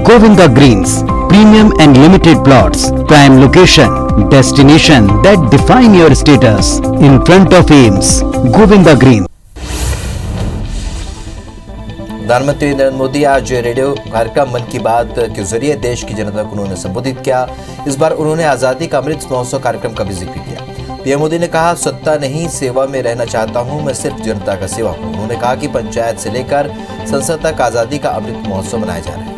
Govinda Greens, premium and limited plots, prime location, destination that define your status. In front of Ames, Govinda Greens. प्रधानमंत्री नरेंद्र मोदी आज radio कार्यक्रम मन की बात के जरिए देश की जनता को उन्होंने संबोधित किया। इस बार उन्होंने आजादी का अमृत महोत्सव कार्यक्रम का भी जिक्र किया। पीएम मोदी ने कहा, सत्ता नहीं सेवा में रहना चाहता हूं, मैं सिर्फ जनता का सेवक हूं। उन्होंने कहा कि पंचायत से लेकर संसद तक आजादी का अमृत महोत्सव मनाया जा रहा है।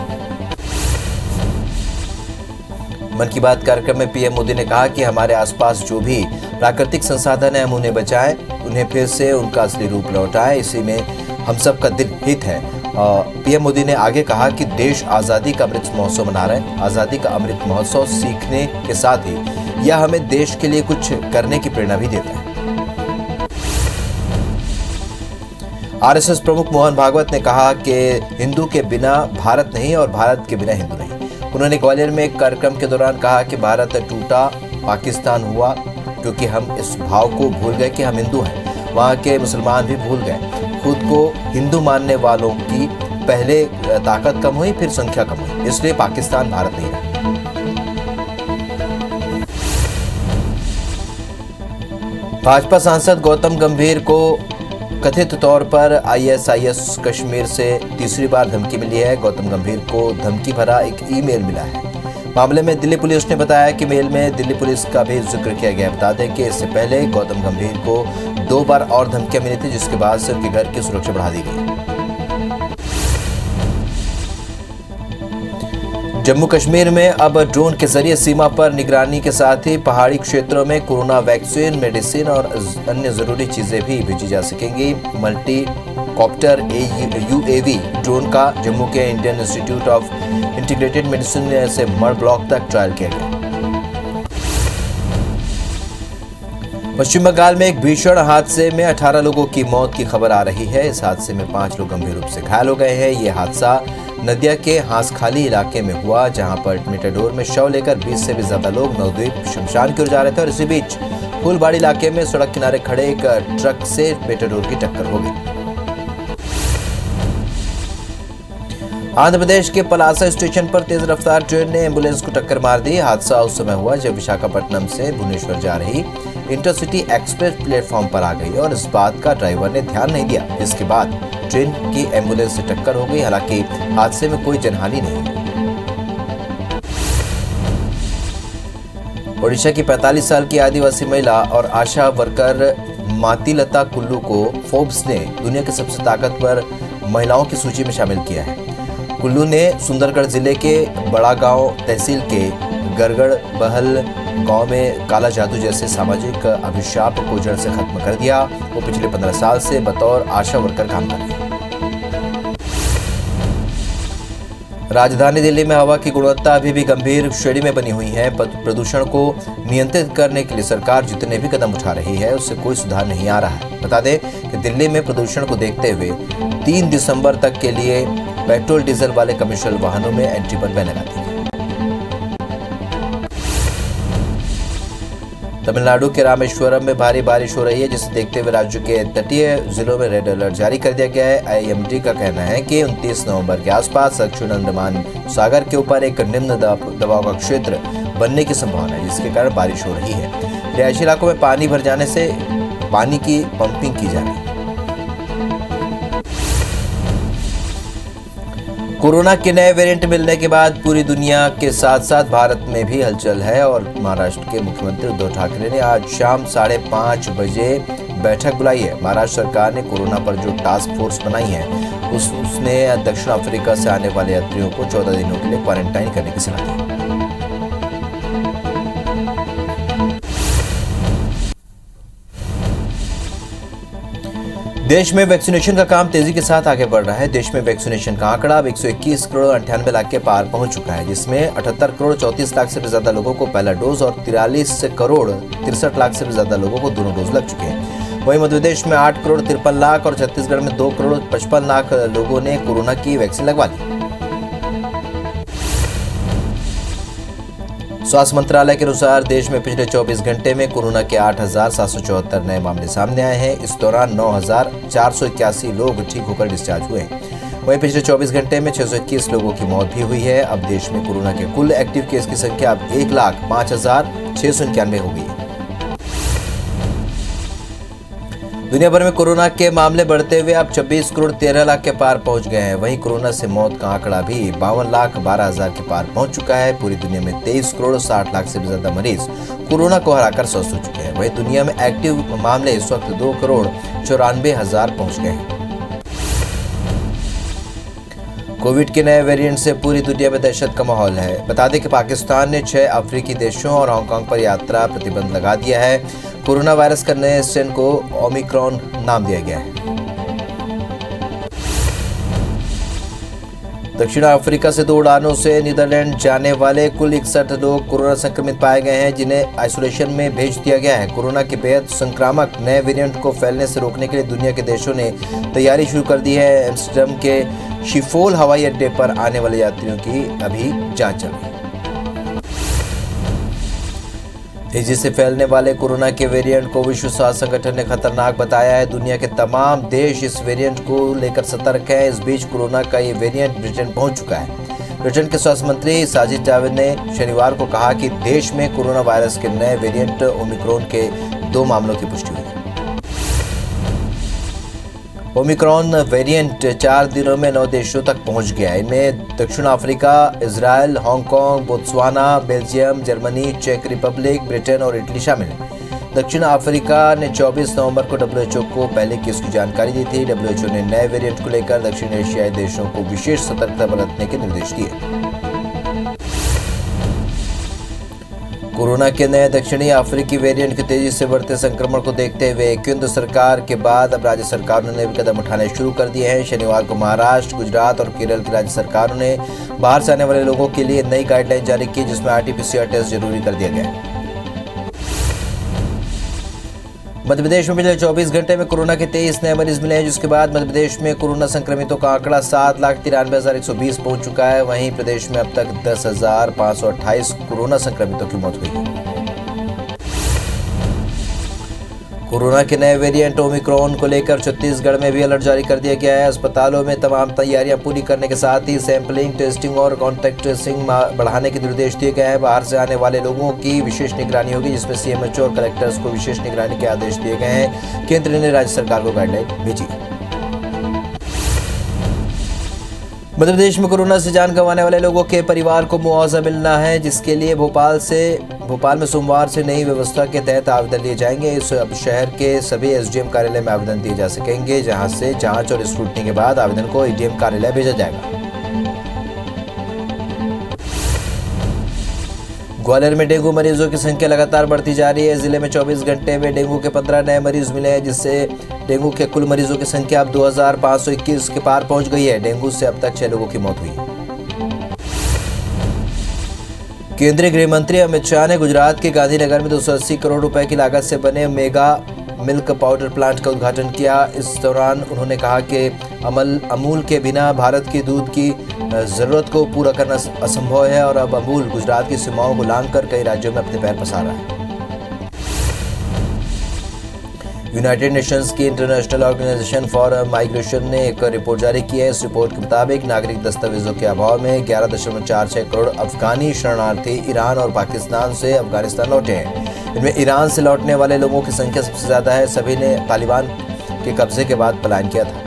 मन की बात कार्यक्रम में पीएम मोदी ने कहा कि हमारे आसपास जो भी प्राकृतिक संसाधन है हम उन्हें बचाएं, उन्हें फिर से उनका असली रूप लौटाएं, इसी में हम सबका दिल हित है। पीएम मोदी ने आगे कहा कि देश आज़ादी का अमृत महोत्सव मना रहा है। आज़ादी का अमृत महोत्सव सीखने के साथ ही यह हमें देश के लिए कुछ करने की प्रेरणा भी देता है। आरएसएस प्रमुख मोहन भागवत ने कहा कि हिंदू के बिना भारत नहीं और भारत के बिना हिंदू नहीं। उन्होंने ग्वालियर में एक कार्यक्रम के दौरान कहा कि भारत टूटा, पाकिस्तान हुआ क्योंकि हम इस भाव को भूल गए कि हम हिंदू हैं। वहाँ के मुसलमान भी भूल गए। खुद को हिंदू मानने वालों की पहले ताकत कम हुई, फिर संख्या कम हुई, इसलिए पाकिस्तान भारत नहीं रहा। भाजपा सांसद गौतम गंभीर को कथित तौर पर आईएसआईएस कश्मीर से तीसरी बार धमकी मिली है। गौतम गंभीर को धमकी भरा एक ईमेल मिला है। मामले में दिल्ली पुलिस ने बताया कि मेल में दिल्ली पुलिस का भी जिक्र किया गया। बता दें कि इससे पहले गौतम गंभीर को 2 बार और धमकियां मिली थी, जिसके बाद से उनके घर की सुरक्षा बढ़ा दी गई। जम्मू कश्मीर में अब ड्रोन के जरिए सीमा पर निगरानी के साथ ही पहाड़ी क्षेत्रों में कोरोना वैक्सीन, मेडिसिन और अन्य जरूरी चीजें भी भेजी जा सकेंगी। मल्टी कॉप्टर यूएवी ड्रोन का जम्मू के Indian institute of integrated medicine से मड़ ब्लॉक तक ट्रायल किया गया। पश्चिम बंगाल में एक भीषण हादसे में 18 लोगों की मौत की खबर आ रही है। इस हादसे में 5 लोग गंभीर रूप से घायल हो गए हैं। ये हादसा नदिया के हांसखाली इलाके में हुआ, जहां पर मेटाडोर में शव लेकर 20 से भी ज्यादा लोग नवद्वीप शमशान की ओर जा रहे थे और इसी बीच फुलबाड़ी इलाके में सड़क किनारे खड़े एक ट्रक से मेटाडोर की टक्कर हो गई। आंध्र प्रदेश के पलासा स्टेशन पर तेज रफ्तार ट्रेन ने एम्बुलेंस को टक्कर मार दी। हादसा उस समय हुआ जब विशाखापट्टनम से भुवनेश्वर जा रही इंटरसिटी एक्सप्रेस प्लेटफॉर्म पर आ गई और इस बात का ड्राइवर ने ध्यान नहीं दिया। इसके बाद ट्रेन की एम्बुलेंस से टक्कर हो गई। हालांकि हादसे में कोई जनहानि नहीं हुई। ओडिशा की 45 साल की आदिवासी महिला और आशा वर्कर मातीलता कुल्लू को फोर्ब्स ने दुनिया की सबसे ताकतवर महिलाओं की सूची में शामिल किया है। कुल्लू ने सुंदरगढ़ जिले के बड़ा गांव तहसील के गरगड़ बहल गांव में काला जादू जैसे सामाजिक अभिशाप को जड़ से खत्म कर दिया। वो पिछले 15 साल से बतौर आशा वर्कर काम कर रही है। राजधानी दिल्ली में हवा की गुणवत्ता अभी भी गंभीर श्रेणी में बनी हुई है। प्रदूषण को नियंत्रित करने के लिए सरकार जितने भी कदम उठा रही है उससे कोई सुधार नहीं आ रहा है। बता दें कि दिल्ली में प्रदूषण को देखते हुए 3 दिसंबर तक के लिए पेट्रोल डीजल वाले कमर्शियल वाहनों में एंट्री पर बैन लगा दी गई। तमिलनाडु के रामेश्वरम में भारी बारिश हो रही है, जिसे देखते हुए राज्य के तटीय जिलों में रेड अलर्ट जारी कर दिया गया है। आईएमडी का कहना है कि 29 नवंबर के आसपास दक्षिण अंडमान सागर के ऊपर एक निम्न दबाव का क्षेत्र बनने की संभावना है, जिसके कारण बारिश हो रही है। रिहायशी इलाकों में पानी भर जाने से पानी की पंपिंग की जा रही है। कोरोना के नए वेरिएंट मिलने के बाद पूरी दुनिया के साथ साथ भारत में भी हलचल है और महाराष्ट्र के मुख्यमंत्री उद्धव ठाकरे ने आज शाम 5:30 बजे बैठक बुलाई है। महाराष्ट्र सरकार ने कोरोना पर जो टास्क फोर्स बनाई है उसने दक्षिण अफ्रीका से आने वाले यात्रियों को 14 दिनों के लिए क्वारंटाइन करने की सलाह दी। देश में वैक्सीनेशन का काम तेजी के साथ आगे बढ़ रहा है। देश में वैक्सीनेशन का आंकड़ा अब 121 करोड़ 98 लाख के पार पहुंच चुका है, जिसमें 78 करोड़ 34 लाख से भी ज्यादा लोगों को पहला डोज और 43 करोड़ 63 लाख से भी ज्यादा लोगों को दोनों डोज लग चुके हैं। वहीं मध्य प्रदेश में 8 करोड़ 53 लाख और छत्तीसगढ़ में 2 करोड़ 55 लाख लोगों ने कोरोना की वैक्सीन लगवा ली। स्वास्थ्य मंत्रालय के अनुसार देश में पिछले 24 घंटे में कोरोना के 8,774 नए मामले सामने आए हैं। इस दौरान 9,481 लोग ठीक होकर डिस्चार्ज हुए। वहीं पिछले 24 घंटे में 621 लोगों की मौत भी हुई है। अब देश में कोरोना के कुल एक्टिव केस की संख्या अब 1,05,691 हो गई है। दुनिया भर में कोरोना के मामले बढ़ते हुए अब 26 करोड़ 13 लाख के पार पहुंच गए हैं। वहीं कोरोना से मौत का आंकड़ा भी 52,12,000 के पार पहुंच चुका है। पूरी दुनिया में 23 करोड़ 60 लाख से भी ज्यादा मरीज कोरोना को हराकर स्वस्थ हो चुके हैं। वहीं दुनिया में एक्टिव मामले इस वक्त 2 करोड़ 94,000 पहुंच गए हैं। कोविड के नए वेरिएंट से पूरी दुनिया में दहशत का माहौल है। बता दें कि पाकिस्तान ने 6 अफ्रीकी देशों और हांगकांग पर यात्रा प्रतिबंध लगा दिया है। कोरोना वायरस का नए स्ट्रेन को ओमिक्रॉन नाम दिया गया है। दक्षिण अफ्रीका से 2 उड़ानों से नीदरलैंड जाने वाले कुल 61 लोग कोरोना संक्रमित पाए गए हैं, जिन्हें आइसोलेशन में भेज दिया गया है। कोरोना के बेहद संक्रामक नए वेरिएंट को फैलने से रोकने के लिए दुनिया के देशों ने तैयारी शुरू कर दी है। एम्स्टर्डम के शिफोल हवाई अड्डे पर आने वाले यात्रियों की अभी जांच चल रही है। तेजी से फैलने वाले कोरोना के वेरिएंट को विश्व स्वास्थ्य संगठन ने खतरनाक बताया है। दुनिया के तमाम देश इस वेरिएंट को लेकर सतर्क हैं। इस बीच कोरोना का ये वेरिएंट ब्रिटेन पहुंच चुका है। ब्रिटेन के स्वास्थ्य मंत्री साजिद जाविद ने शनिवार को कहा कि देश में कोरोना वायरस के नए वेरिएंट ओमिक्रॉन के 2 मामलों की पुष्टि हुई है। ओमिक्रॉन वेरिएंट 4 दिनों में 9 देशों तक पहुंच गया है। इनमें दक्षिण Africa, Israel, Hong Kong, Botswana, Belgium, Germany, चेक रिपब्लिक, ब्रिटेन और इटली शामिल है। दक्षिण अफ्रीका ने 24 नवंबर को WHO को पहले केस की जानकारी दी थी। WHO ने नए वेरिएंट को लेकर दक्षिण एशियाई देशों को विशेष सतर्कता बरतने के निर्देश दिए। कोरोना के नए दक्षिणी अफ्रीकी वेरिएंट के तेजी से बढ़ते संक्रमण को देखते हुए केंद्र सरकार के बाद अब राज्य सरकारों ने भी कदम उठाने शुरू कर दिए हैं। शनिवार को महाराष्ट्र, गुजरात और केरल की राज्य सरकारों ने बाहर से आने वाले लोगों के लिए नई गाइडलाइन जारी की, जिसमें RT-PCR टेस्ट जरूरी कर दिया गया है। मध्य प्रदेश में पिछले 24 घंटे में कोरोना के 23 नए मरीज मिले हैं, जिसके बाद मध्य प्रदेश में कोरोना संक्रमितों का आंकड़ा 7,93,120 पहुंच चुका है। वहीं प्रदेश में अब तक 10,528 कोरोना संक्रमितों की मौत हुई है। कोरोना के नए वेरिएंट ओमिक्रॉन को लेकर छत्तीसगढ़ में भी अलर्ट जारी कर दिया गया है। अस्पतालों में तमाम तैयारियां पूरी करने के साथ ही सैंपलिंग, टेस्टिंग और कॉन्टैक्ट ट्रेसिंग बढ़ाने के निर्देश दिए गए हैं। बाहर से आने वाले लोगों की विशेष निगरानी होगी, जिसमें CMHO और कलेक्टर्स को विशेष निगरानी के आदेश दिए गए हैं। केंद्र ने राज्य सरकार को गाइडलाइन भेजी। मध्य प्रदेश में कोरोना से जान गंवाने वाले लोगों के परिवार को मुआवजा मिलना है, जिसके लिए भोपाल में सोमवार से नई व्यवस्था के तहत आवेदन लिए जाएंगे। इस अब शहर के सभी SDM कार्यालय में आवेदन दिए जा सकेंगे, जहां से जांच और स्क्रूटनी के बाद आवेदन को ADM कार्यालय भेजा जाएगा। ग्वालियर में डेंगू मरीजों की संख्या लगातार बढ़ती जा रही है। जिले में 24 घंटे में डेंगू के 15 नए मरीज मिले हैं, जिससे डेंगू के कुल मरीजों की संख्या अब 2,521 के पार पहुंच गई है। डेंगू से अब तक 6 लोगों की मौत हुई है। केंद्रीय गृह मंत्री अमित शाह ने गुजरात के गांधीनगर में 280 करोड़ रुपए की लागत से बने मेगा मिल्क पाउडर प्लांट का उद्घाटन किया। इस दौरान उन्होंने कहा कि अमूल के बिना भारत की दूध की जरूरत को पूरा करना असंभव है और अब अमूल गुजरात की सीमाओं को लांघकर कई राज्यों में अपने पैर पसार रहा है। यूनाइटेड नेशंस की इंटरनेशनल ऑर्गेनाइजेशन फॉर माइग्रेशन ने एक रिपोर्ट जारी की है। इस रिपोर्ट के मुताबिक नागरिक दस्तावेजों के अभाव में 11.46 करोड़ अफगानी शरणार्थी ईरान और पाकिस्तान से अफगानिस्तान लौटे हैं। इनमें ईरान से लौटने वाले लोगों की संख्या सबसे ज्यादा है। सभी ने तालिबान के कब्जे के बाद पलायन किया था।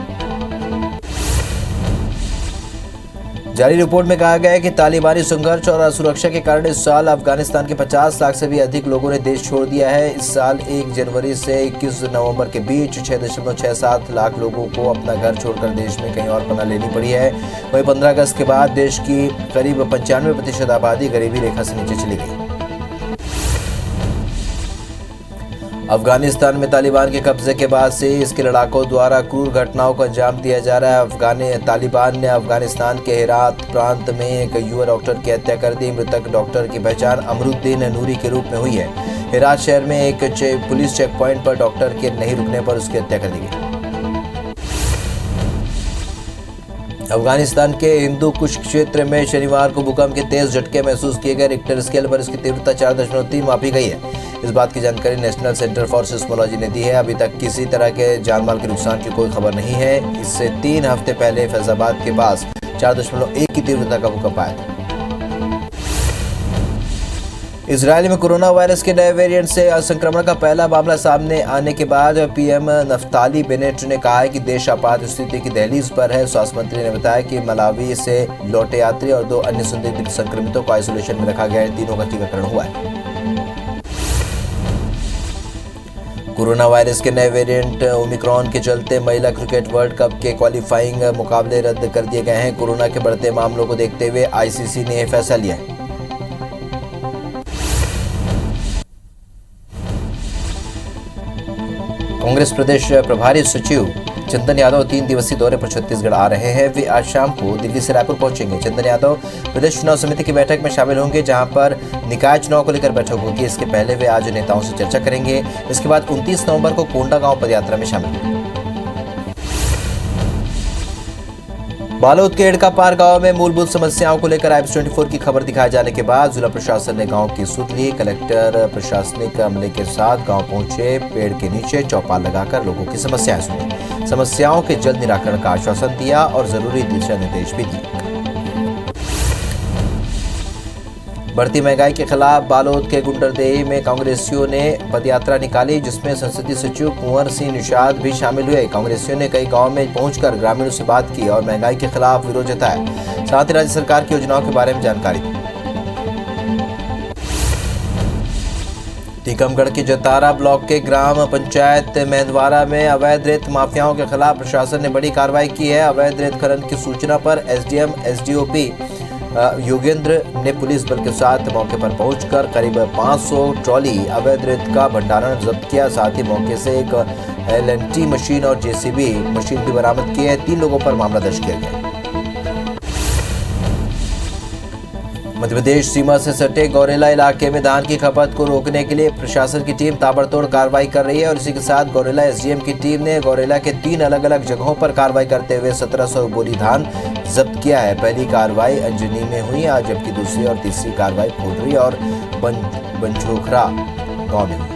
जारी रिपोर्ट में कहा गया है कि तालिबानी संघर्ष और असुरक्षा के कारण इस साल अफगानिस्तान के 50 लाख से भी अधिक लोगों ने देश छोड़ दिया है। इस साल 1 जनवरी से 21 नवंबर के बीच 6.67 लाख लोगों को अपना घर छोड़कर देश में कहीं और पनाह लेनी पड़ी है। वहीं 15 अगस्त के बाद देश की करीब 95% आबादी गरीबी रेखा से नीचे चली गई। अफगानिस्तान में तालिबान के कब्जे के बाद से इसके लड़ाकों द्वारा क्रूर घटनाओं को अंजाम दिया जा रहा है। तालिबान ने अफगानिस्तान के हेरात प्रांत में एक युवा डॉक्टर की हत्या कर दी। मृतक डॉक्टर की पहचान अमरुद्दीन नूरी के रूप में हुई है। हेरात शहर में एक पुलिस चेक पॉइंट पर डॉक्टर के नहीं रुकने पर उसकी हत्या कर दी गई। अफगानिस्तान के हिंदू कुश क्षेत्र में शनिवार को भूकंप के तेज झटके महसूस किए गए। रिक्टर स्केल पर इसकी तीव्रता 4.3 मापी गई है। इस बात की जानकारी नेशनल सेंटर फॉर सिस्मोलॉजी ने दी है। अभी तक किसी तरह के जानमाल के नुकसान की कोई खबर नहीं है। इससे 3 हफ्ते पहले फैजाबाद के पास 4.1 की तीव्रता का भूकंप आया था। इजरायल में कोरोना वायरस के नए वेरिएंट से संक्रमण का पहला मामला सामने आने के बाद पीएम नफ्ताली बेनेट ने कहा है कि देश आपात स्थिति की दहलीज पर है। स्वास्थ्य मंत्री ने बताया कि मलावी से लौटे यात्री और 2 अन्य संदिग्ध संक्रमितों को आइसोलेशन में रखा गया है। तीनों का टीकाकरण हुआ है। कोरोना वायरस के नए वेरिएंट ओमिक्रॉन के चलते महिला क्रिकेट वर्ल्ड कप के क्वालिफाइंग मुकाबले रद्द कर दिए गए हैं। कोरोना के बढ़ते मामलों को देखते हुए आईसीसी ने यह फैसला लिया है। कांग्रेस प्रदेश प्रभारी सचिव चंदन यादव 3 दिवसीय दौरे पर छत्तीसगढ़ आ रहे हैं। वे आज शाम को दिल्ली से रायपुर पहुंचेंगे। चंदन यादव प्रदेश चुनाव समिति की बैठक में शामिल होंगे, जहां पर निकाय चुनाव को लेकर बैठक होगी। इसके पहले वे आज नेताओं से चर्चा करेंगे। इसके बाद 29 नवंबर को कोंडागांव पदयात्रा में शामिल होंगे। बालोद के एड़कापार गांव में मूलभूत समस्याओं को लेकर IPS 24 की खबर दिखाए जाने के बाद जिला प्रशासन ने गांव की सुध ली। कलेक्टर प्रशासनिक अमले के साथ गांव पहुंचे, पेड़ के नीचे चौपाल लगाकर लोगों की समस्याएं सुनी, समस्याओं के जल्द निराकरण का आश्वासन दिया और जरूरी दिशा निर्देश भी दिए। बढ़ती महंगाई के खिलाफ बालोद के गुंडरदेही में कांग्रेसियों ने पदयात्रा निकाली, जिसमें संसदीय सचिव कुंवर सिंह निषाद भी शामिल हुए। कांग्रेसियों ने कई गांव में पहुंचकर ग्रामीणों से बात की और महंगाई के खिलाफ विरोध जताया। साथ ही राज्य सरकार की योजनाओं के बारे में जानकारी दी। टीकमगढ़ के जतारा ब्लॉक के ग्राम पंचायत मेहंदवारा में अवैध रेत माफियाओं के खिलाफ प्रशासन ने बड़ी कार्रवाई की है। अवैध रेत खनन की सूचना पर एसडीएम एसडीओपी योगेंद्र ने पुलिस बल के साथ मौके पर पहुंचकर करीब 500 ट्रॉली अवैध रेत का भंडारण जब्त किया। साथ ही मौके से एक LNT मशीन और JCB मशीन भी बरामद की है। 3 लोगों पर मामला दर्ज किया गया। मध्य प्रदेश सीमा से सटे गौरेला इलाके में धान की खपत को रोकने के लिए प्रशासन की टीम ताबड़तोड़ कार्रवाई कर रही है और इसी के साथ गौरेला SDM की टीम ने गौरेला के 3 अलग अलग जगहों पर कार्रवाई करते हुए 1700 बोरी धान जब्त किया है। पहली कार्रवाई अंजनी में हुई, आज जबकि दूसरी और तीसरी कार्रवाई फुलरी और बनझोखरा गांव में हुई।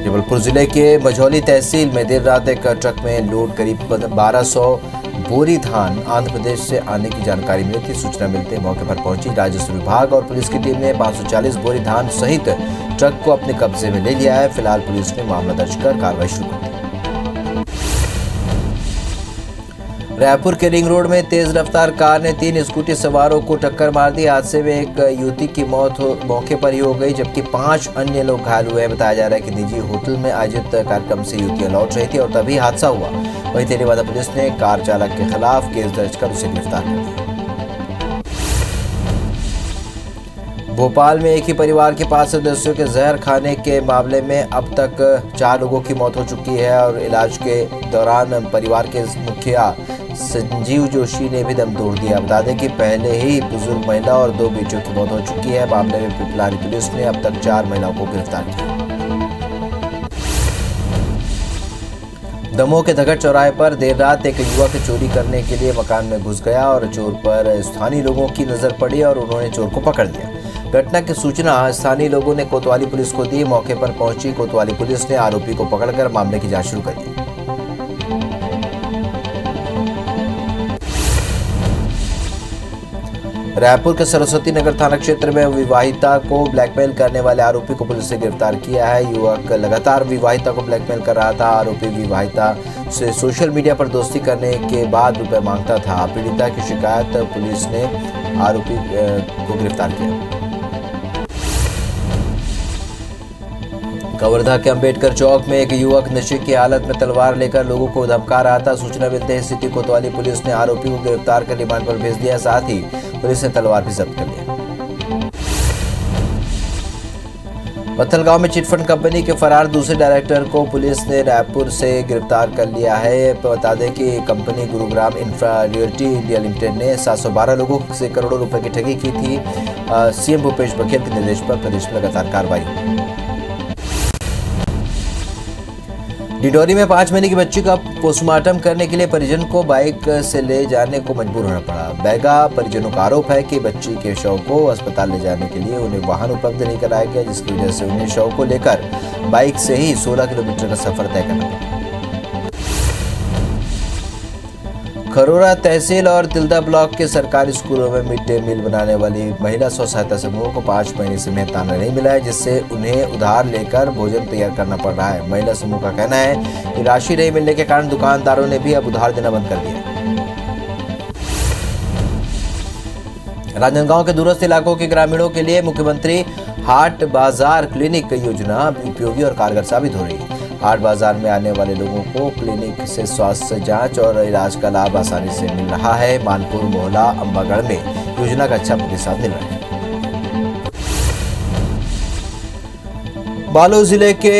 जबलपुर जिले के मझौली तहसील में देर रात एक ट्रक में लोड करीब 1200 बोरी धान आंध्र प्रदेश से आने की जानकारी मिली थी। सूचना मिलते मौके पर पहुंची राजस्व विभाग और पुलिस की टीम ने 540 बोरी धान सहित ट्रक को अपने कब्जे में ले लिया है। फिलहाल पुलिस ने मामला दर्ज कर कार्रवाई शुरू कर दी। रायपुर के रिंग रोड में तेज रफ्तार कार ने 3 स्कूटी सवारों को टक्कर मार दी। हादसे में एक युवती की मौत मौके पर ही हो गई, जबकि 5 अन्य लोग घायल हुए हैं। बताया जा रहा है कि निजी होटल में आयोजित कार्यक्रम से युवतियां लौट रही थी और तभी हादसा हुआ। वहीं तेलीवादा पुलिस ने कार चालक के खिलाफ केस दर्ज कर उसे गिरफ्तार कर लिया। भोपाल में एक ही परिवार के 5 सदस्यों के जहर खाने के मामले में अब तक 4 लोगों की मौत हो चुकी है और इलाज के दौरान परिवार के मुखिया संजीव जोशी ने भी दम तोड़ दिया। बता दें कि पहले ही बुजुर्ग महिला और 2 बेटियों की मौत हो चुकी है। मामले में पिपलानी पुलिस ने अब तक 4 महिलाओं को गिरफ्तार किया। दमोह के धगड़ चौराहे पर देर रात एक युवक चोरी करने के लिए मकान में घुस गया और चोर पर स्थानीय लोगों की नजर पड़ी और उन्होंने चोर को पकड़ लिया। घटना की सूचना स्थानीय लोगों ने कोतवाली पुलिस को दी। मौके पर पहुंची कोतवाली पुलिस ने आरोपी को पकड़कर मामले की जांच शुरू कर दी। रायपुर के सरस्वती नगर थाना क्षेत्र में विवाहिता को ब्लैकमेल करने वाले आरोपी को पुलिस ने गिरफ्तार किया है। युवक लगातार विवाहिता को ब्लैकमेल कर रहा था। आरोपी विवाहिता से सोशल मीडिया पर दोस्ती करने के बाद रुपए मांगता था। पीड़िता की शिकायत पुलिस ने आरोपी को गिरफ्तार किया। कवर्धा के अंबेडकर चौक में एक युवक नशे की हालत में तलवार लेकर लोगों को धमका रहा था। सूचना मिलते ही सिटी कोतवाली पुलिस ने आरोपी को गिरफ्तार कर रिमांड पर भेज दिया। साथ ही पुलिस ने तलवार भी जब्त कर लिया। पत्थलगांव में चिटफंड कंपनी के फरार दूसरे डायरेक्टर को पुलिस ने रायपुर से गिरफ्तार कर लिया है। बता दें कि company Gurugram infra realty India limited ने 712 लोगों से करोड़ों रुपए की ठगी की थी। सीएम भूपेश बघेल के निर्देश पर प्रदेश में लगातार कार्रवाई। डिंडोरी में 5 महीने की बच्ची का पोस्टमार्टम करने के लिए परिजन को बाइक से ले जाने को मजबूर होना पड़ा। बैगा परिजनों का आरोप है कि बच्ची के शव को अस्पताल ले जाने के लिए उन्हें वाहन उपलब्ध नहीं कराया गया, जिसकी वजह से उन्हें शव को लेकर बाइक से ही 16 किलोमीटर का सफर तय करना पड़ा। खरोरा तहसील और तिल्दा ब्लॉक के सरकारी स्कूलों में मिड डे मील बनाने वाली महिला स्व सहायता समूह को 5 महीने से मेहनताना नहीं मिला है, जिससे उन्हें उधार लेकर भोजन तैयार करना पड़ रहा है। महिला समूह का कहना है कि राशि नहीं मिलने के कारण दुकानदारों ने भी अब उधार देना बंद कर दिया। राजनांदगांव के दूरस्थ इलाकों के ग्रामीणों के लिए मुख्यमंत्री हाट बाजार क्लिनिक योजना उपयोगी और कारगर साबित हो रही है। हाट बाजार में आने वाले लोगों को क्लिनिक से स्वास्थ्य जांच और इलाज का लाभ आसानी से मिल रहा है। मानपुर मोहल्ला अंबागढ़ में योजना का अच्छा प्रतिसाद मिल रहा है। बालोद जिले के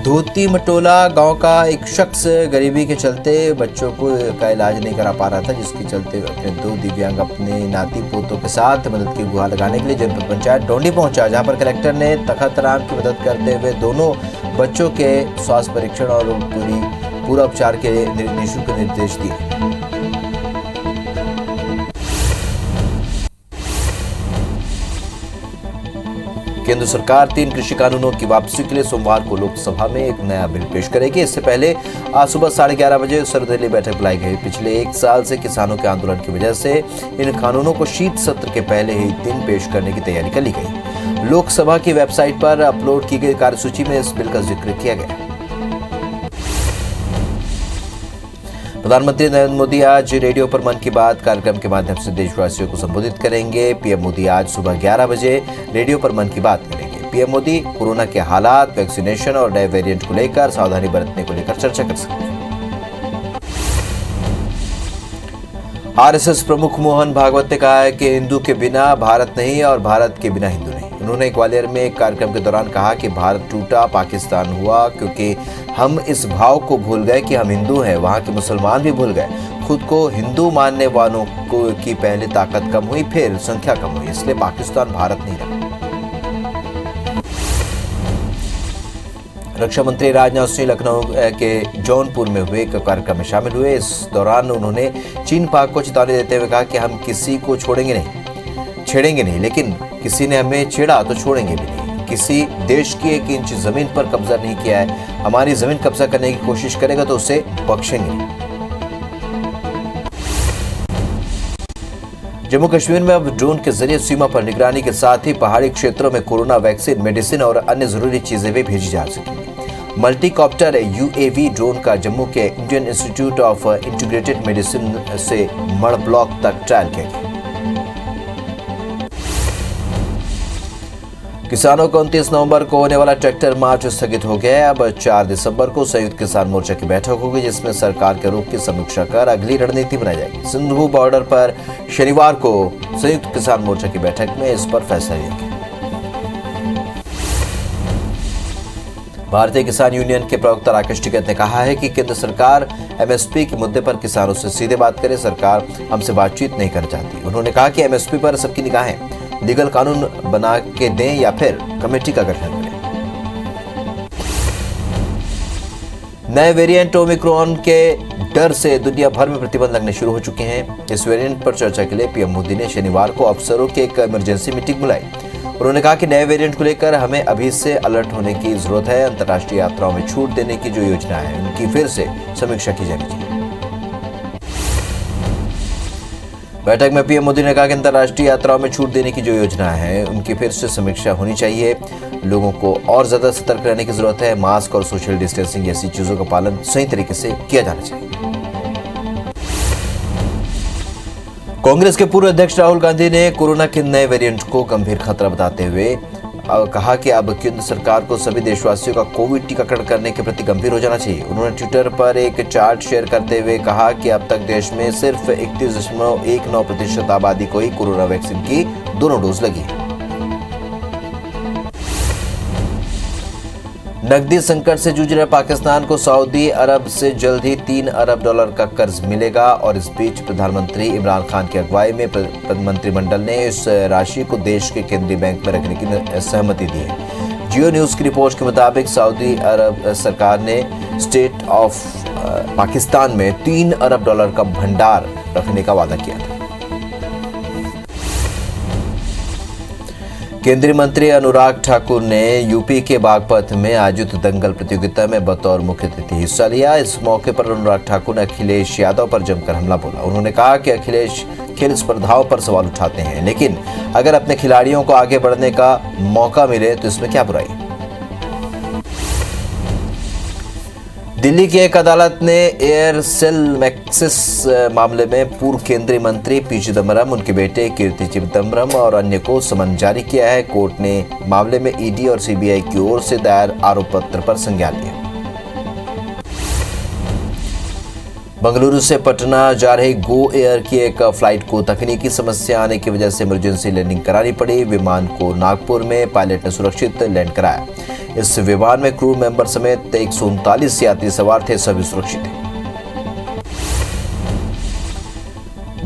धोती मटोला गांव का एक शख्स गरीबी के चलते बच्चों का इलाज नहीं करा पा रहा था, जिसके चलते अपने 2 दिव्यांग अपने नाती पोतों के साथ मदद की गुहार लगाने के लिए जनपद पंचायत डोंडी पहुंचा, जहां पर कलेक्टर ने तखत राम की मदद करते हुए दोनों बच्चों के स्वास्थ्य परीक्षण और पूरा उपचार के निःशुल्क निर्देश दिए। केंद्र सरकार 3 कृषि कानूनों की वापसी के लिए सोमवार को लोकसभा में एक नया बिल पेश करेगी। इससे पहले आज सुबह 11:30 बजे सर्वदलीय बैठक बुलाई गई। पिछले 1 साल से किसानों के आंदोलन की वजह से इन कानूनों को शीत सत्र के पहले ही दिन पेश करने की तैयारी कर ली गई। लोकसभा की वेबसाइट पर अपलोड की गई कार्यसूची में इस बिल का जिक्र किया गया। प्रधानमंत्री नरेंद्र मोदी आज रेडियो पर मन की बात कार्यक्रम के माध्यम से देशवासियों को संबोधित करेंगे। पीएम मोदी आज सुबह 11 बजे रेडियो पर मन की बात करेंगे। पीएम मोदी कोरोना के हालात, वैक्सीनेशन और नए वेरिएंट को लेकर सावधानी बरतने को लेकर चर्चा कर सकते हैं। आरएसएस प्रमुख मोहन भागवत ने कहा है कि हिंदू के बिना भारत नहीं और भारत के बिना हिंदू नहीं। उन्होंने ग्वालियर में एक कार्यक्रम के दौरान कहा कि भारत टूटा, पाकिस्तान हुआ क्योंकि हम इस भाव को भूल गए कि हम हिंदू हैं। वहाँ के मुसलमान भी भूल गए। खुद को हिंदू मानने वालों की पहले ताकत कम हुई, फिर संख्या कम हुई, इसलिए पाकिस्तान भारत नहीं रहा। रक्षा मंत्री राजनाथ सिंह लखनऊ के जौनपुर में हुए एक कार्यक्रम में शामिल हुए। इस दौरान उन्होंने चीन पाक को चेतावनी देते हुए कहा कि हम किसी को छेड़ेंगे नहीं, लेकिन किसी ने हमें छेड़ा तो छोड़ेंगे भी नहीं। किसी देश की 1 इंच जमीन पर कब्जा नहीं किया है। हमारी जमीन कब्जा करने की कोशिश करेगा तो उसे बख्शेंगे नहीं। जम्मू कश्मीर में अब ड्रोन के जरिए सीमा पर निगरानी के साथ ही पहाड़ी क्षेत्रों में कोरोना वैक्सीन, मेडिसिन और अन्य जरूरी चीजें भी भेजी जा सकेंगी। मल्टीकॉप्टर यूएवी ड्रोन का जम्मू के Indian institute of integrated medicine से मड़ ब्लॉक तक ट्रायल किया गया। किसानों को 29 नवंबर को होने वाला ट्रैक्टर मार्च स्थगित हो गया है। अब 4 दिसंबर को संयुक्त किसान मोर्चा की बैठक होगी, जिसमें सरकार के रुख की समीक्षा कर अगली रणनीति बनाई जाएगी। सिंधु बॉर्डर पर शनिवार को संयुक्त किसान मोर्चा की बैठक में इस पर फैसला लिया गया। भारतीय किसान यूनियन के प्रवक्ता राकेश टिकैत ने कहा है कि केंद्र सरकार एमएसपी के मुद्दे पर किसानों से सीधे बात करे। सरकार हमसे बातचीत नहीं करना चाहती। उन्होंने कहा कि एमएसपी पर सबकी निगाहें लीगल कानून बना के दें या फिर कमेटी का गठन करें। नए वेरिएंट ओमिक्रॉन के डर से दुनिया भर में प्रतिबंध लगने शुरू हो चुके हैं। इस वेरिएंट पर चर्चा के लिए पीएम मोदी ने शनिवार को अफसरों की एक इमरजेंसी मीटिंग बुलाई। उन्होंने कहा कि नए वेरिएंट को लेकर हमें अभी से अलर्ट होने की जरूरत है। अंतर्राष्ट्रीय यात्राओं में छूट देने की जो योजना है उनकी फिर से समीक्षा की जानी चाहिए। बैठक में पीएम मोदी ने कहा कि अंतर्राष्ट्रीय यात्राओं में छूट देने की जो योजना है उनकी फिर से समीक्षा होनी चाहिए। लोगों को और ज्यादा सतर्क रहने की जरूरत है। मास्क और सोशल डिस्टेंसिंग जैसी चीजों का पालन सही तरीके से किया जाना चाहिए। कांग्रेस के पूर्व अध्यक्ष राहुल गांधी ने कोरोना के नए वेरिएंट को गंभीर खतरा बताते हुए कहा कि अब केंद्र सरकार को सभी देशवासियों का कोविड टीकाकरण करने के प्रति गंभीर हो जाना चाहिए। उन्होंने ट्विटर पर एक चार्ट शेयर करते हुए कहा कि अब तक देश में सिर्फ 31.19% आबादी को ही कोरोना वैक्सीन की दोनों डोज लगी है। नकदी संकट से जूझ रहे पाकिस्तान को सऊदी अरब से जल्द ही $3 अरब का कर्ज मिलेगा और इस बीच प्रधानमंत्री इमरान खान की अगुवाई में मंत्रिमंडल ने इस राशि को देश के केंद्रीय बैंक में रखने की सहमति दी है। जियो न्यूज़ की रिपोर्ट के मुताबिक सऊदी अरब सरकार ने स्टेट ऑफ पाकिस्तान में $3 अरब का भंडार रखने का वादा किया था। केंद्रीय मंत्री अनुराग ठाकुर ने यूपी के बागपत में आयोजित दंगल प्रतियोगिता में बतौर मुख्य अतिथि हिस्सा लिया। इस मौके पर अनुराग ठाकुर ने अखिलेश यादव पर जमकर हमला बोला। उन्होंने कहा कि अखिलेश खेल स्पर्धाओं पर सवाल उठाते हैं, लेकिन अगर अपने खिलाड़ियों को आगे बढ़ने का मौका मिले तो इसमें क्या बुराई। दिल्ली की एक अदालत ने एयरसेल मैक्सिस मामले में पूर्व केंद्रीय मंत्री पी चिदम्बरम, उनके बेटे कीर्ति चिदम्बरम और अन्य को समन जारी किया है। कोर्ट ने मामले में ईडी और सीबीआई की ओर से दायर आरोप पत्र पर संज्ञान लिया। बंगलुरु से पटना जा रही गो एयर की एक फ्लाइट को तकनीकी समस्या आने की वजह से इमरजेंसी लैंडिंग करानी पड़ी। विमान को नागपुर में पायलट ने सुरक्षित लैंड कराया। इस विमान में क्रू मेंबर समेत 139 यात्री सवार थे, सभी सुरक्षित हैं।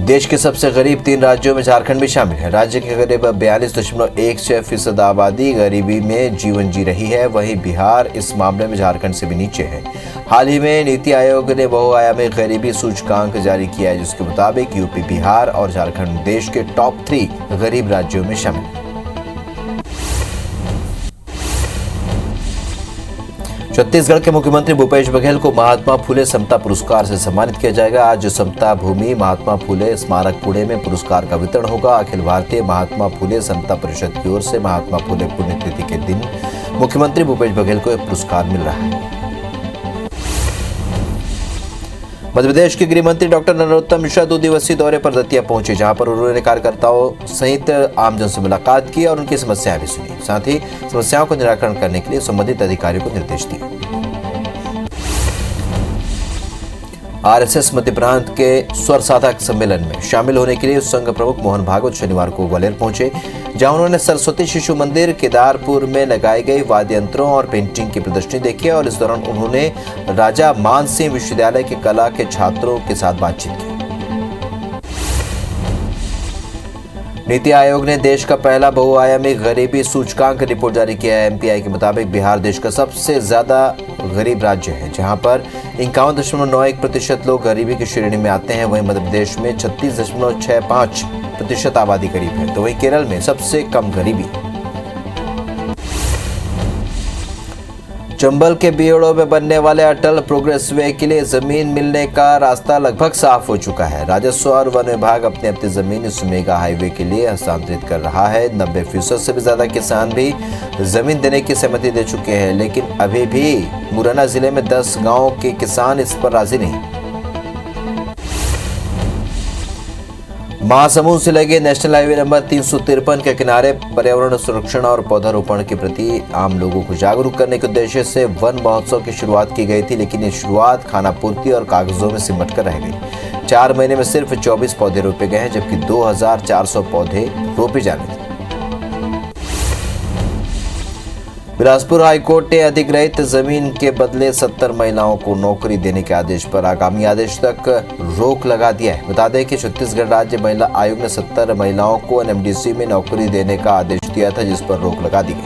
देश के सबसे गरीब 3 राज्यों में झारखंड भी शामिल है। राज्य के करीब 42.16% आबादी गरीबी में जीवन जी रही है। वहीं बिहार इस मामले में झारखंड से भी नीचे है। हाल ही में नीति आयोग ने बहुआयामी गरीबी सूचकांक जारी किया है, जिसके मुताबिक यूपी, बिहार और झारखंड देश के टॉप 3 गरीब राज्यों में शामिल है। छत्तीसगढ़ के मुख्यमंत्री भूपेश बघेल को महात्मा फुले समता पुरस्कार से सम्मानित किया जाएगा। आज समता भूमि महात्मा फुले स्मारक पुणे में पुरस्कार का वितरण होगा। अखिल भारतीय महात्मा फुले समता परिषद की ओर से महात्मा फुले पुण्यतिथि के दिन मुख्यमंत्री भूपेश बघेल को यह पुरस्कार मिल रहा है। मध्य प्रदेश के गृह मंत्री डॉक्टर नरोत्तम मिश्रा 2 दिवसीय दौरे पर दतिया पहुंचे, जहां पर उन्होंने कार्यकर्ताओं सहित आमजन से मुलाकात की और उनकी समस्याएं भी सुनी। साथ ही समस्याओं को निराकरण करने के लिए संबंधित अधिकारियों को निर्देश दिए। आरएसएस मध्य प्रांत के स्वर साधक सम्मेलन में शामिल होने के लिए संघ प्रमुख मोहन भागवत शनिवार को ग्वालियर पहुंचे, जहां उन्होंने सरस्वती शिशु मंदिर केदारपुर में लगाई गई वाद्य यंत्रों और पेंटिंग की प्रदर्शनी देखी और इस दौरान उन्होंने राजा मान सिंह विश्वविद्यालय के कला के छात्रों के साथ बातचीत की। नीति आयोग ने देश का पहला बहुआयामी गरीबी सूचकांक रिपोर्ट जारी किया है। एमपीआई के मुताबिक बिहार देश का सबसे ज्यादा गरीब राज्य है, जहां पर 51.91% लोग गरीबी की श्रेणी में आते हैं। वहीं मध्य प्रदेश में 36.65% आबादी गरीब है, तो वहीं केरल में सबसे कम गरीबी। चंबल के बीएड़ो में बनने वाले अटल प्रोग्रेस वे के लिए जमीन मिलने का रास्ता लगभग साफ हो चुका है। राजस्व और वन विभाग अपनी अपनी जमीन इस मेगा हाईवे के लिए हस्तांतरित कर रहा है। 90% से भी ज्यादा किसान भी जमीन देने की सहमति दे चुके हैं, लेकिन अभी भी मुरैना जिले में 10 गांव के किसान इस पर राजी नहीं। महासमुंद से लगे नेशनल हाईवे नंबर 353 के किनारे पर्यावरण संरक्षण और पौधारोपण के प्रति आम लोगों को जागरूक करने के उद्देश्य से वन महोत्सव की शुरुआत की गई थी, लेकिन ये शुरुआत खानापूर्ति और कागजों में सिमट कर रह गई। 4 महीने में सिर्फ 24 पौधे रोपे गए हैं, जबकि 2400 पौधे रोपे जाने थे। बिलासपुर हाईकोर्ट ने अधिग्रहित जमीन के बदले 70 महिलाओं को नौकरी देने के आदेश पर आगामी आदेश तक रोक लगा दिया है। बता दें कि छत्तीसगढ़ राज्य महिला आयोग ने 70 महिलाओं को एनएमडीसी में नौकरी देने का आदेश दिया था, जिस पर रोक लगा दी गई।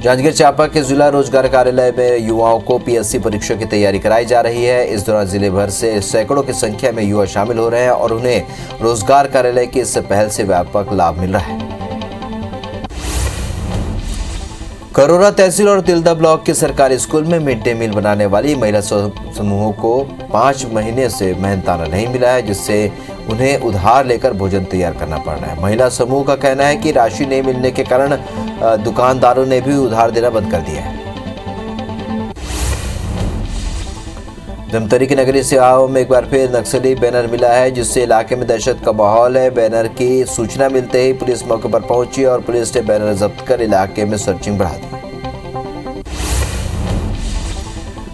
जांजगीर चांपा के जिला रोजगार कार्यालय में युवाओं को पीएससी परीक्षा की तैयारी कराई जा रही है। इस दौरान जिले भर से सैकड़ों की संख्या में युवा शामिल हो रहे हैं और उन्हें रोजगार कार्यालय की इस पहल से व्यापक लाभ मिल रहा है। करोरा तहसील और तिल्दा ब्लॉक के सरकारी स्कूल में मिड डे मील बनाने वाली महिला समूहों को 5 महीने से मेहनताना नहीं मिला है, जिससे उन्हें उधार लेकर भोजन तैयार करना पड़ रहा है। महिला समूह का कहना है कि राशि नहीं मिलने के कारण दुकानदारों ने भी उधार देना बंद कर दिया है। धमतरी की नगरीय सेवाओं में एक बार फिर नक्सली बैनर मिला है, जिससे इलाके में दहशत का माहौल है। बैनर की सूचना मिलते ही पुलिस मौके पर पहुंची और पुलिस ने बैनर जब्त कर इलाके में सर्चिंग बढ़ा दी।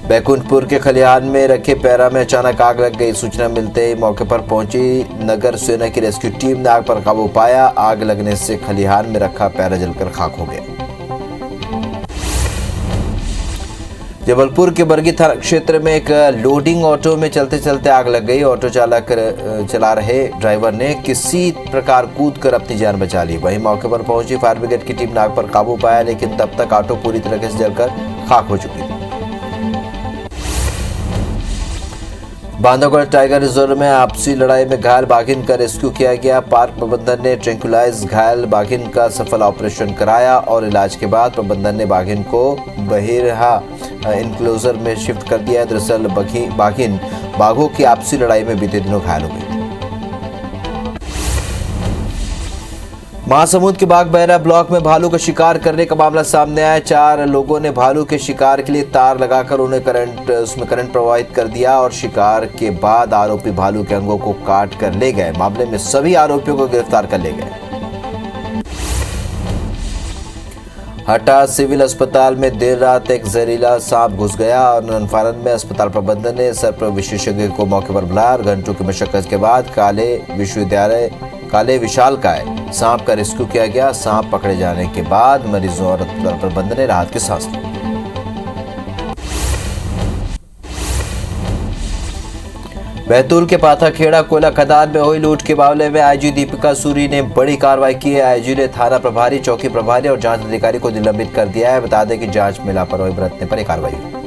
बैकुंठपुर के खलिहान में रखे पैरा में अचानक आग लग गई। सूचना मिलते ही मौके पर पहुंची नगर सेना की रेस्क्यू टीम ने आग पर काबू पाया। आग लगने से खलिहान में रखा पैरा जलकर खाक हो गया। जबलपुर के बरगी थाना क्षेत्र में एक लोडिंग ऑटो में चलते चलते आग लग गई। ऑटो चालक चला रहे ड्राइवर ने किसी प्रकार कूदकर अपनी जान बचा ली। वहीं मौके पर पहुंची फायर ब्रिगेड की टीम ने आग पर काबू पाया, लेकिन तब तक ऑटो पूरी तरीके से जलकर खाक हो चुकी थी। बांधवगढ़ टाइगर रिजर्व में आपसी लड़ाई में घायल बाघिन का रेस्क्यू किया गया। पार्क प्रबंधन ने ट्रैंक्विलाइज घायल बाघिन का सफल ऑपरेशन कराया और इलाज के बाद प्रबंधन ने बाघिन को बहिरहा इनक्लोजर में शिफ्ट कर दिया। दरअसल बाघिन बाघों की आपसी लड़ाई में बीते दिनों घायल हो गई। महासमुंद के बागबहरा ब्लॉक में भालू का शिकार करने का मामला सामने आया। 4 लोगों ने भालू के शिकार के लिए तार लगाकर उसमें करंट प्रवाहित कर दिया और शिकार के बाद आरोपी भालू के अंगों को काट कर ले गए। मामले में सभी आरोपियों को गिरफ्तार कर ले गए। हटा सिविल अस्पताल में देर रात एक जहरीला सांप घुस गया और ननफानन में अस्पताल प्रबंधन ने सर्प विशेषज्ञ को मौके पर बुलाया और घंटों की मशक्कत के बाद काले विशालकाय सांप का रेस्क्यू किया गया। सांप पकड़े जाने के बाद मरीजों और अस्पताल प्रबंधन ने राहत की सांस ली। बैतूल के पाथाखेड़ा कोयला खदान में हुई लूट के मामले में आईजी दीपिका सूरी ने बड़ी कार्रवाई की है। आईजी ने थाना प्रभारी, चौकी प्रभारी और जांच अधिकारी को निलंबित कर दिया है। बता दें कि जांच में लापरवाही बरतने पर कार्रवाई हुई।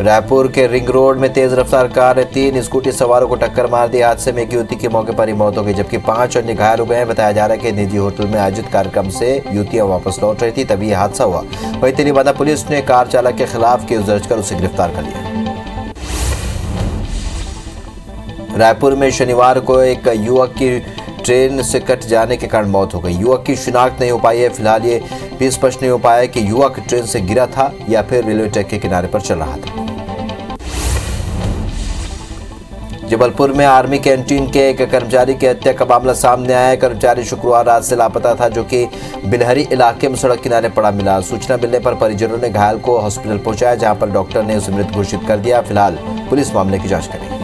रायपुर के रिंग रोड में तेज रफ्तार कार ने 3 स्कूटी सवारों को टक्कर मार दी। हादसे में एक युवती की मौके पर ही मौत हो गई, जबकि 5 अन्य घायल हो गए हैं। बताया जा रहा है कि निजी होटल में आयोजित कार्यक्रम से युवतियां वापस लौट रही थी, तभी यह हादसा हुआ। वहीं तेलीबांधा पुलिस ने कार चालक के खिलाफ केस दर्ज कर उसे गिरफ्तार कर लिया। रायपुर में शनिवार को एक युवक की ट्रेन से कट जाने के कारण मौत हो गई। युवक की शिनाख्त नहीं हो पाई है। फिलहाल ये भी स्पष्ट नहीं हो पाया कि युवक ट्रेन से गिरा था या फिर रेलवे ट्रैक के किनारे पर चल रहा था। जबलपुर में आर्मी कैंटीन के एक कर्मचारी की हत्या का मामला सामने आया है। कर्मचारी शुक्रवार रात से लापता था, जो कि बिलहरी इलाके में सड़क किनारे पड़ा मिला। सूचना मिलने पर परिजनों ने घायल को हॉस्पिटल पहुंचाया, जहां पर डॉक्टर ने उसे मृत घोषित कर दिया। फिलहाल पुलिस मामले की जांच करेगी।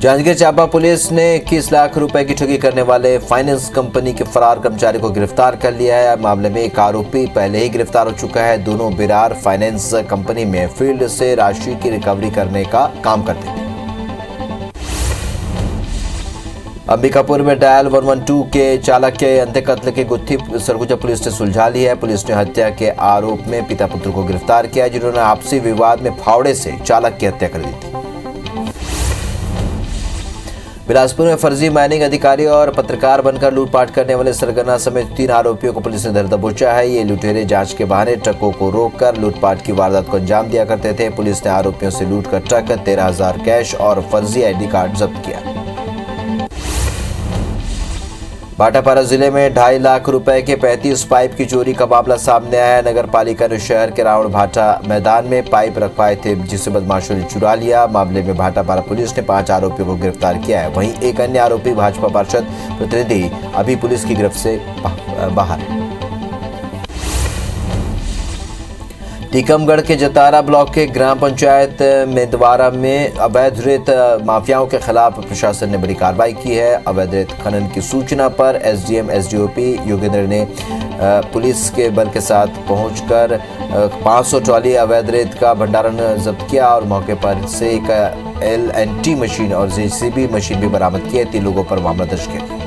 जांजगीर चांपा पुलिस ने 21 लाख रुपए की ठगी करने वाले फाइनेंस कंपनी के फरार कर्मचारी को गिरफ्तार कर लिया है। मामले में एक आरोपी पहले ही गिरफ्तार हो चुका है। दोनों बिरार फाइनेंस कंपनी में फील्ड से राशि की रिकवरी करने का काम करते थे। अंबिकापुर में डायल 112 के चालक के अंधे कत्ल की गुत्थी सरगुजा पुलिस ने सुलझा ली है। पुलिस ने हत्या के आरोप में पिता पुत्र को गिरफ्तार किया, जिन्होंने आपसी विवाद में फावड़े से चालक की हत्या कर दी थी। बिलासपुर में फर्जी माइनिंग अधिकारी और पत्रकार बनकर लूटपाट करने वाले सरगना समेत 3 आरोपियों को पुलिस ने धर दबोचा है। ये लुटेरे जांच के बहाने ट्रकों को रोककर लूटपाट की वारदात को अंजाम दिया करते थे। पुलिस ने आरोपियों से लूटकर ट्रक, 13,000 कैश और फर्जी आईडी कार्ड जब्त किया। भाटापारा जिले में 2.5 लाख रुपए के 35 पाइप की चोरी का मामला सामने आया है। नगर पालिका ने शहर के रावण भाटा मैदान में पाइप रखवाए थे, जिसे बदमाशों ने चुरा लिया। मामले में भाटापारा पुलिस ने 5 आरोपियों को गिरफ्तार किया है। वहीं एक अन्य आरोपी भाजपा पार्षद प्रतिनिधि अभी पुलिस की गिरफ्त से बाहर है। टीकमगढ़ के जतारा ब्लॉक के ग्राम पंचायत मेदवारा में अवैध रेत माफियाओं के खिलाफ प्रशासन ने बड़ी कार्रवाई की है। अवैध रेत खनन की सूचना पर एसडीएम एसडीओपी योगेंद्र ने पुलिस के बल के साथ पहुंचकर 500 ट्रॉली अवैध रेत का भंडारण जब्त किया और मौके पर से एक LNT मशीन और JCB मशीन भी बरामद की है। 3 लोगों पर मामला दर्ज किया।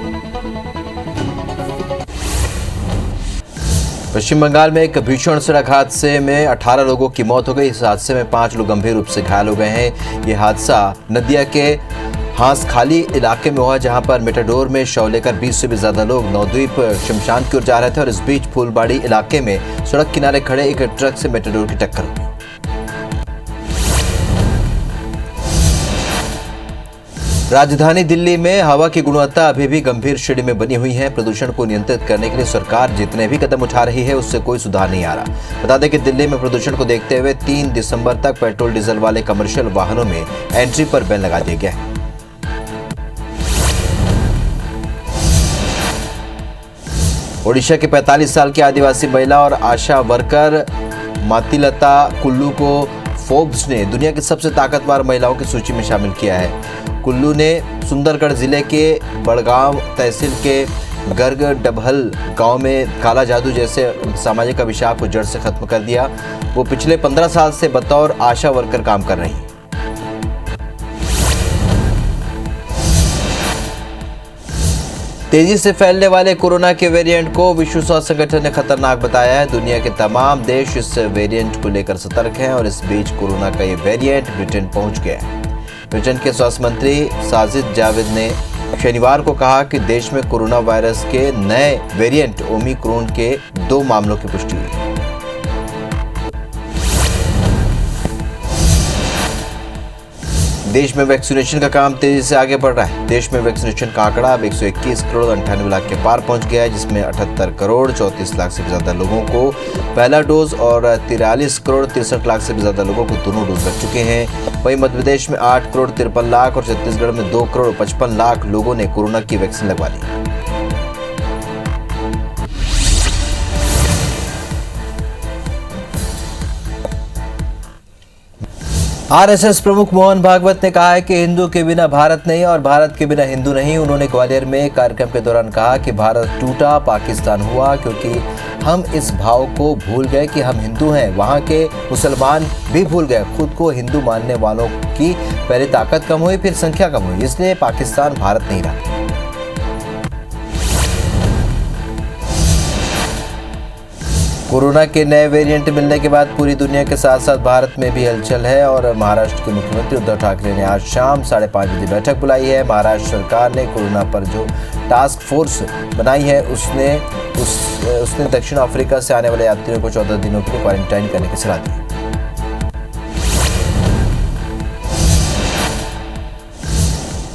पश्चिम बंगाल में एक भीषण सड़क हादसे में 18 लोगों की मौत हो गई। इस हादसे में 5 लोग गंभीर रूप से घायल हो गए हैं। ये हादसा नदिया के हांसखाली इलाके में हुआ, जहां पर मेटाडोर में शव लेकर 20 से भी ज्यादा लोग नवद्वीप शमशान की ओर जा रहे थे और इस बीच फूलबाड़ी इलाके में सड़क किनारे खड़े एक ट्रक से मेटाडोर की टक्कर हुई। राजधानी दिल्ली में हवा की गुणवत्ता अभी भी गंभीर श्रेणी में बनी हुई है। प्रदूषण को नियंत्रित करने के लिए सरकार जितने भी कदम उठा रही है, उससे कोई सुधार नहीं आ रहा। बता दें कि दिल्ली में प्रदूषण को देखते हुए 3 दिसंबर तक पेट्रोल डीजल वाले कमर्शियल वाहनों में एंट्री पर बैन लगा दिया गया है। ओडिशा के 45 साल की आदिवासी महिला और आशा वर्कर मातिलता कुल्लू को फोर्ब्स ने दुनिया की सबसे ताकतवर महिलाओं की सूची में शामिल किया है। कुल्लू ने सुंदरगढ़ जिले के बड़गांव तहसील के गर्ग डबहल गांव में काला जादू जैसे सामाजिक अभिशाप को जड़ से खत्म कर दिया। वो पिछले 15 साल से बतौर आशा वर्कर काम कर रही हैं। तेजी से फैलने वाले कोरोना के वेरिएंट को विश्व स्वास्थ्य संगठन ने खतरनाक बताया है। दुनिया के तमाम देश इस वेरिएंट को लेकर सतर्क हैं और इस बीच कोरोना का ये वेरिएंट ब्रिटेन पहुंच गया है। ब्रिटेन के स्वास्थ्य मंत्री साजिद जाविद ने शनिवार को कहा कि देश में कोरोना वायरस के नए वेरिएंट ओमिक्रॉन के 2 मामलों की पुष्टि हुई है। देश में वैक्सीनेशन का काम तेजी से आगे बढ़ रहा है। देश में वैक्सीनेशन का आंकड़ा अब 121 करोड़ 98 लाख के पार पहुंच गया है, जिसमें 78 करोड़ 34 लाख से भी ज्यादा लोगों को पहला डोज और 43 करोड़ 63 लाख से भी ज्यादा लोगों को दोनों डोज लग चुके हैं। वहीं मध्य प्रदेश में 8 करोड़ 53 लाख और छत्तीसगढ़ में 2 करोड़ 55 लाख लोगों ने कोरोना की वैक्सीन लगवा ली। आरएसएस प्रमुख मोहन भागवत ने कहा है कि हिंदू के बिना भारत नहीं और भारत के बिना हिंदू नहीं। उन्होंने ग्वालियर में कार्यक्रम के दौरान कहा कि भारत टूटा, पाकिस्तान हुआ क्योंकि हम इस भाव को भूल गए कि हम हिंदू हैं। वहाँ के मुसलमान भी भूल गए। खुद को हिंदू मानने वालों की पहले ताकत कम हुई, फिर संख्या कम हुई, इसलिए पाकिस्तान भारत नहीं रहा। कोरोना के नए वेरिएंट मिलने के बाद पूरी दुनिया के साथ साथ भारत में भी हलचल है और महाराष्ट्र के मुख्यमंत्री उद्धव ठाकरे ने आज शाम 5:30 बजे बैठक बुलाई है। महाराष्ट्र सरकार ने कोरोना पर जो टास्क फोर्स बनाई है उसने दक्षिण अफ्रीका से आने वाले यात्रियों को 14 दिनों के लिए क्वारंटाइन करने की सलाह दी है।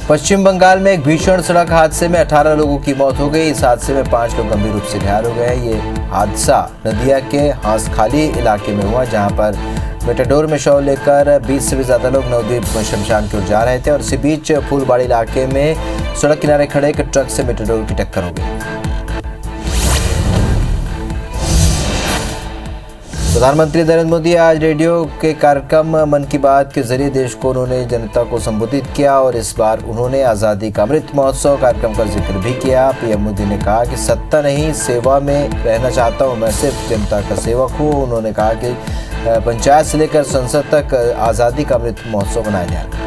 पश्चिम बंगाल में एक भीषण सड़क हादसे में 18 लोगों की मौत हो गई। इस हादसे में 5 लोग गंभीर रूप से घायल हो गए। ये हादसा नदिया के हांसखाली इलाके में हुआ, जहां पर मेटाडोर में शव लेकर 20 से भी ज्यादा लोग नवद्वीप शमशान की ओर जा रहे थे और इसी बीच फूलबाड़ी इलाके में सड़क किनारे खड़े एक ट्रक से मेटाडोर की टक्कर हो गई। प्रधानमंत्री नरेंद्र मोदी आज रेडियो के कार्यक्रम मन की बात के जरिए देश को उन्होंने जनता को संबोधित किया और इस बार उन्होंने आज़ादी का अमृत महोत्सव कार्यक्रम का जिक्र भी किया। पीएम मोदी ने कहा कि सत्ता नहीं, सेवा में रहना चाहता हूं, मैं सिर्फ जनता का सेवक हूं। उन्होंने कहा कि पंचायत से लेकर संसद तक आज़ादी का अमृत महोत्सव मनाया जाएगा।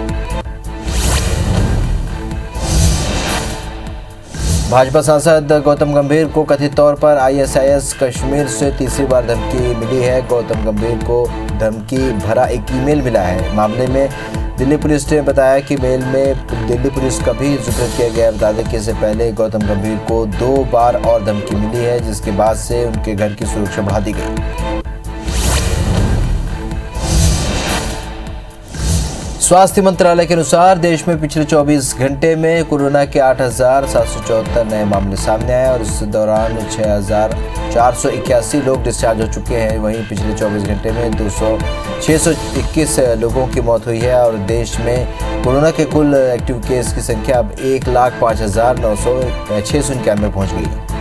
भाजपा सांसद गौतम गंभीर को कथित तौर पर आईएसआईएस कश्मीर से तीसरी बार धमकी मिली है। गौतम गंभीर को धमकी भरा एक ईमेल मिला है। मामले में दिल्ली पुलिस ने बताया कि मेल में दिल्ली पुलिस का भी जिक्र किया गया। बता दें कि इससे पहले गौतम गंभीर को 2 बार और धमकी मिली है, जिसके बाद से उनके घर की सुरक्षा बढ़ा दी गई। स्वास्थ्य मंत्रालय के अनुसार देश में पिछले 24 घंटे में कोरोना के 8,774 नए मामले सामने आए और इस दौरान 6,481 लोग डिस्चार्ज हो चुके हैं। वहीं पिछले 24 घंटे में 621 लोगों की मौत हुई है और देश में कोरोना के कुल एक्टिव केस की संख्या अब 1,05,991 पहुंच गई है।